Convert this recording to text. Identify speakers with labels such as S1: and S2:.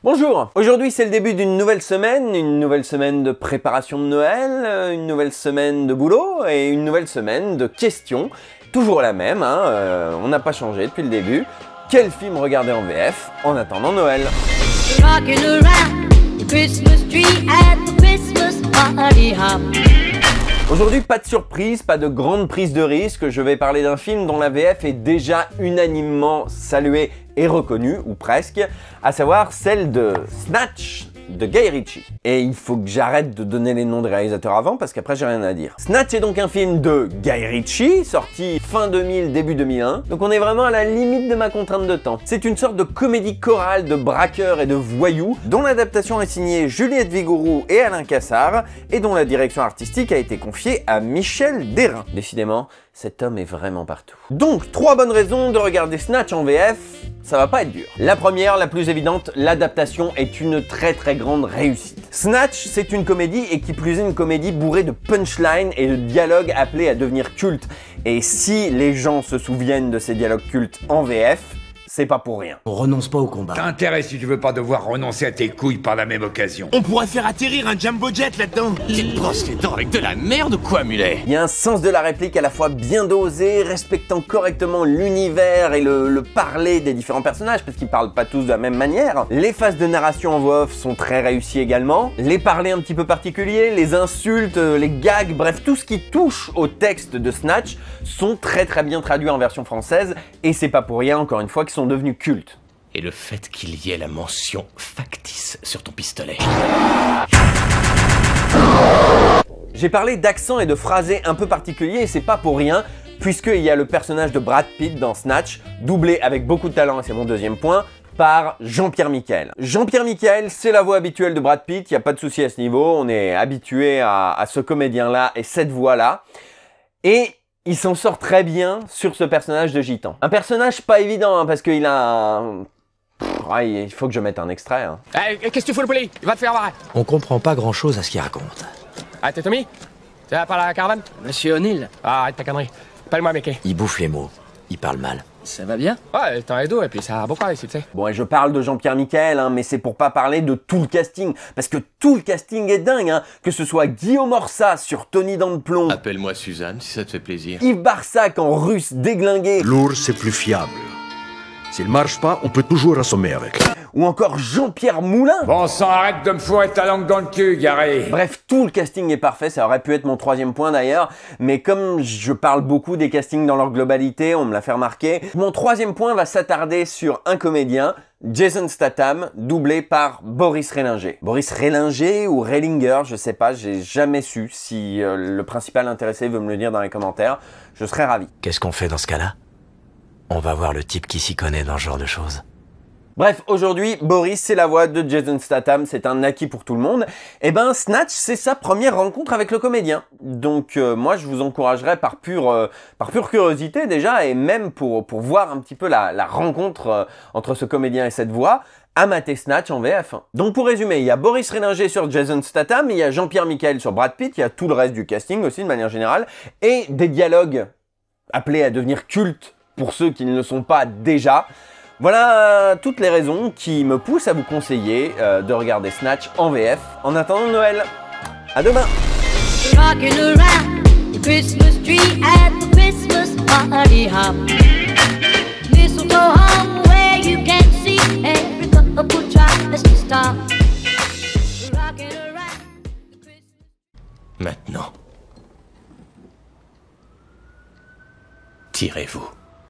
S1: Bonjour, aujourd'hui c'est le début d'une nouvelle semaine de préparation de Noël, une nouvelle semaine de boulot et une nouvelle semaine de questions. Toujours la même, on n'a pas changé depuis le début. Quel film regarder en VF en attendant Noël? Aujourd'hui, pas de surprise, pas de grande prise de risque, je vais parler d'un film dont la VF est déjà unanimement saluée et reconnue, ou presque, à savoir celle de Snatch de Guy Ritchie. Et il faut que j'arrête de donner les noms des réalisateurs avant parce qu'après j'ai rien à dire. Snatch est donc un film de Guy Ritchie, sorti fin 2000, début 2001, donc on est vraiment à la limite de ma contrainte de temps. C'est une sorte de comédie chorale de braqueurs et de voyous, dont l'adaptation est signée Juliette Vigouroux et Alain Cassard, et dont la direction artistique a été confiée à Michel Derain. Décidément, cet homme est vraiment partout. Donc, 3 bonnes raisons de regarder Snatch en VF, ça va pas être dur. La première, la plus évidente, l'adaptation est une très grande réussite. Snatch, c'est une comédie et qui plus est une comédie bourrée de punchlines et de dialogues appelés à devenir cultes. Et si les gens se souviennent de ces dialogues cultes en VF, c'est pas pour rien.
S2: On renonce pas au combat.
S3: T'as intérêt si tu veux pas devoir renoncer à tes couilles par la même occasion.
S4: On pourrait faire atterrir un jumbo jet là-dedans. Tu te brosses les dents avec de la merde ou quoi, mulet?
S1: Il y a un sens de la réplique à la fois bien dosé, respectant correctement l'univers et le parler des différents personnages, parce qu'ils parlent pas tous de la même manière. Les phases de narration en voix off sont très réussies également. Les parlers un petit peu particuliers, les insultes, les gags, bref, tout ce qui touche au texte de Snatch sont très bien traduits en version française, et c'est pas pour rien, encore une fois, qu'ils sont devenus cultes.
S4: Et le fait qu'il y ait la mention factice sur ton pistolet.
S1: J'ai parlé d'accent et de phrasé un peu particuliers et c'est pas pour rien, puisqu'il y a le personnage de Brad Pitt dans Snatch, doublé avec beaucoup de talent, et c'est mon deuxième point, par Jean-Pierre Michael. Jean-Pierre Michael, c'est la voix habituelle de Brad Pitt, il n'y a pas de souci à ce niveau, on est habitué à ce comédien-là et cette voix-là. Et il s'en sort très bien sur ce personnage de gitan. Un personnage pas évident, parce qu'il a un... il faut que je mette un extrait.
S5: Qu'est-ce que tu fous le poulet? Il va te faire voir.
S2: On comprend pas grand-chose à ce qu'il raconte.
S5: Ah, t'es Tommy? Tu vas par la caravane?
S6: Monsieur O'Neill.
S5: Ah, arrête ta connerie. Appelle-moi Mickey.
S2: Il bouffe les mots. Il parle mal.
S6: Ça va bien?
S5: Ouais, t'en es dos et puis ça a beaucoup ici, tu sais.
S1: Bon, et je parle de Jean-Pierre Michael, mais c'est pour pas parler de tout le casting, parce que tout le casting est dingue, que ce soit Guillaume Orsat sur Tony Dent de Plomb,
S4: Appelle-moi Suzanne si ça te fait plaisir.
S1: Yves Barsac en russe déglingué,
S7: L'ours c'est plus fiable. S'il marche pas, on peut toujours assommer avec.
S1: ou encore Jean-Pierre Moulin.
S3: Bon sang, arrête de me fourrer ta langue dans le cul, Gary.
S1: Bref, tout le casting est parfait, ça aurait pu être mon troisième point d'ailleurs, mais comme je parle beaucoup des castings dans leur globalité, on me l'a fait remarquer, mon troisième point va s'attarder sur un comédien, Jason Statham, doublé par Boris Rehlinger. Boris Rehlinger ou Rehlinger, je sais pas, j'ai jamais su. Si le principal intéressé veut me le dire dans les commentaires, je serais ravi.
S2: Qu'est-ce qu'on fait dans ce cas-là? On va voir le type qui s'y connaît dans ce genre de choses.
S1: Bref, aujourd'hui, Boris, c'est la voix de Jason Statham, c'est un acquis pour tout le monde. Et ben, Snatch, c'est sa première rencontre avec le comédien. Donc, moi, je vous encouragerais par pure curiosité déjà, et même pour voir un petit peu la rencontre entre ce comédien et cette voix, à mater Snatch en VF1. Donc, pour résumer, il y a Boris Rehlinger sur Jason Statham, il y a Jean-Pierre Michael sur Brad Pitt, il y a tout le reste du casting aussi, de manière générale, et des dialogues appelés à devenir cultes pour ceux qui ne le sont pas déjà. Voilà toutes les raisons qui me poussent à vous conseiller de regarder Snatch en VF en attendant Noël. À demain!
S4: Maintenant. Tirez-vous.